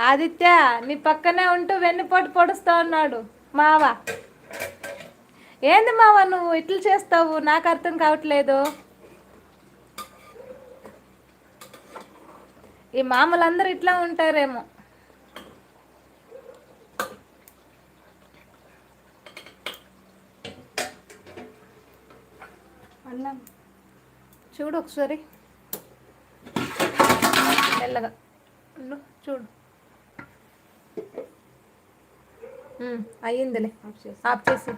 ఆదిత్య నీ పక్కనే ఉంటూ వెన్నుపోటు పొడుస్తా ఉన్నాడు మావ. ఏంది మావ నువ్వు ఇట్లా చేస్తావు, నాకు అర్థం కావట్లేదు. ఈ మామలందరూ ఇట్లా ఉంటారేమో. అన్నం చూడు ఒకసారి మెల్లగా చూడు. అయ్యిందిలే, ఆఫ్ చేసి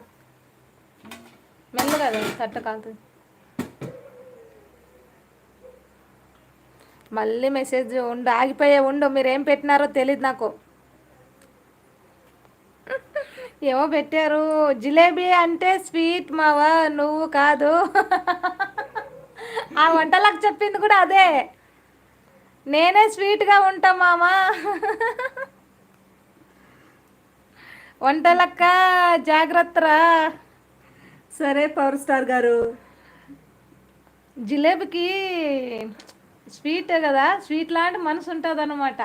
మెల్లగా తట్ట కాలుతుంది. మళ్ళీ మెసేజ్ ఉండు, ఆగిపోయే ఉండు. మీరేం పెట్టినారో తెలియదు నాకు. ఏమో పెట్టారు. జిలేబీ అంటే స్వీట్ మావా, నువ్వు కాదు. ఆ వంటలకు చెప్పింది కూడా అదే, నేనే స్వీట్గా ఉంటా మామా. వంటలక్క జాగ్రత్తరా. సరే పవర్ స్టార్ గారు. జిలేబీకి స్వీట్ కదా, స్వీట్ లాంటి మనసు ఉంటుంది అన్నమాట.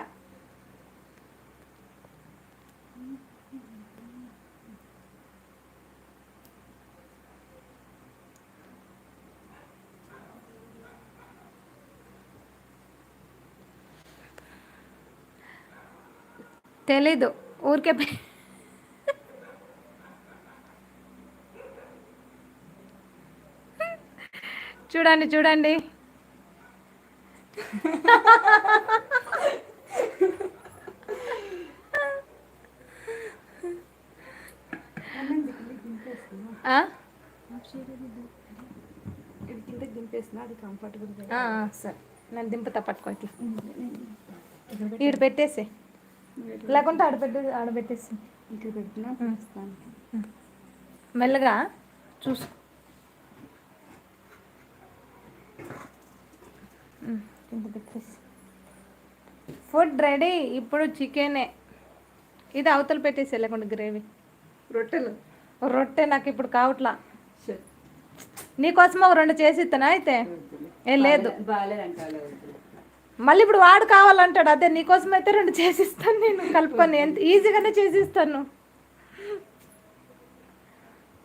తెలీదు ఊరికే. చూడండి చూడండి. సరే నేను దింపుతా, పట్టుకో ఇట్లా. ఈడ పెట్టేసి, లేకుంటే ఆడబెట్టేసి ఇక్కడ పెట్టినా మెల్లగా చూసు. Food ready. ఇప్పుడు చికెనే. ఇది అవతల పెట్టేసి, లేకుండా గ్రేవీ. రొట్టె నాకు ఇప్పుడు కావట్లా. నీకోసం ఒక 2 చేసి ఇస్తానా అయితే? ఏం లేదు, మళ్ళీ ఇప్పుడు వాడు కావాలంటాడు. అదే నీకోసం అయితే 2 చేసిస్తాను నేను కలుపుకొని. ఎంత ఈజీగానే చేసిస్తాను.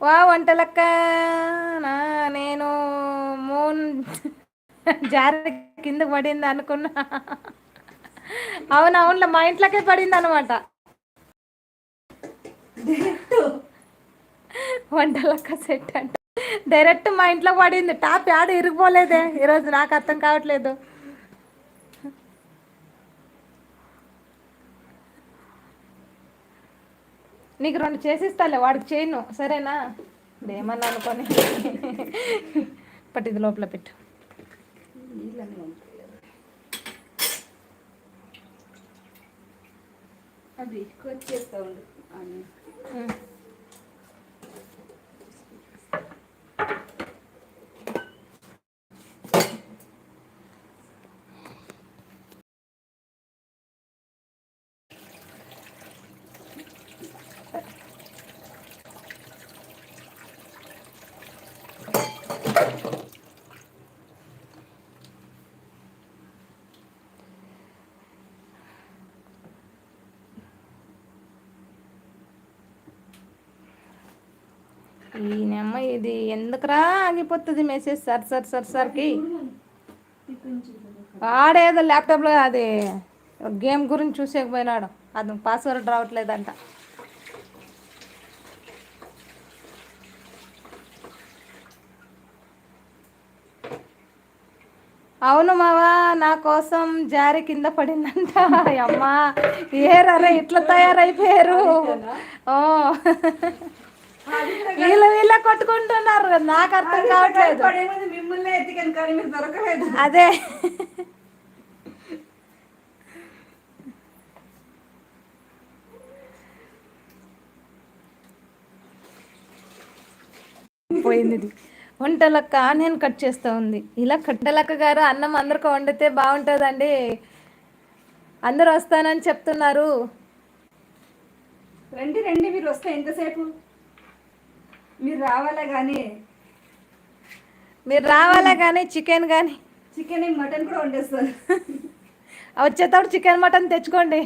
వా వంటలక్క నేను మూన్ జారి కిందకి పడింది అనుకున్నా. అవునవునులే, మా ఇంట్లోకే పడింది అనమాట. వంటలక్క సెట్ అంటే డైరెక్ట్ మా ఇంట్లో పడింది. టాప్ ఆడ ఇరిగిపోలేదే ఈరోజు, నాకు అర్థం కావట్లేదు. నీకు 2 చేసిస్తాలే, వాడికి చేయను సరేనా? ఏమన్నా అనుకొని పట్టి ఇది లోపల పెట్టు. అది వచ్చేస్తా ఉండు. ఈయనమ్మ ఇది ఎందుకురా ఆగిపోతుంది మెసేజ్ సర్కి. ఆడేదో ల్యాప్టాప్లో అది గేమ్ గురించి చూసేకపోయినాడు, అది పాస్వర్డ్ రావట్లేదంట. అవును మావా, నా కోసం జారి కింద పడిందంట. అమ్మా ఏరరే ఇట్లా తయారైపోయారు. వీళ్ళ కొట్టుకుంటున్నారు, నాకు అర్థం కావట్లేదు. అదే పోయింది. వంటలక్క నేను కట్ చేస్తూ ఉంది. ఇలా కట్టలక్క గారు అన్నం అందరికి వండితే బాగుంటుందండి. అందరూ వస్తానని చెప్తున్నారు. రండి రండి, మీరు వస్తే ఎంతసేపు? మీరు రావాలా కానీ చికెన్ కానీ చికెన్ మటన్ కూడా వండేస్తారు. వచ్చేటప్పుడు చికెన్ మటన్ తెచ్చుకోండి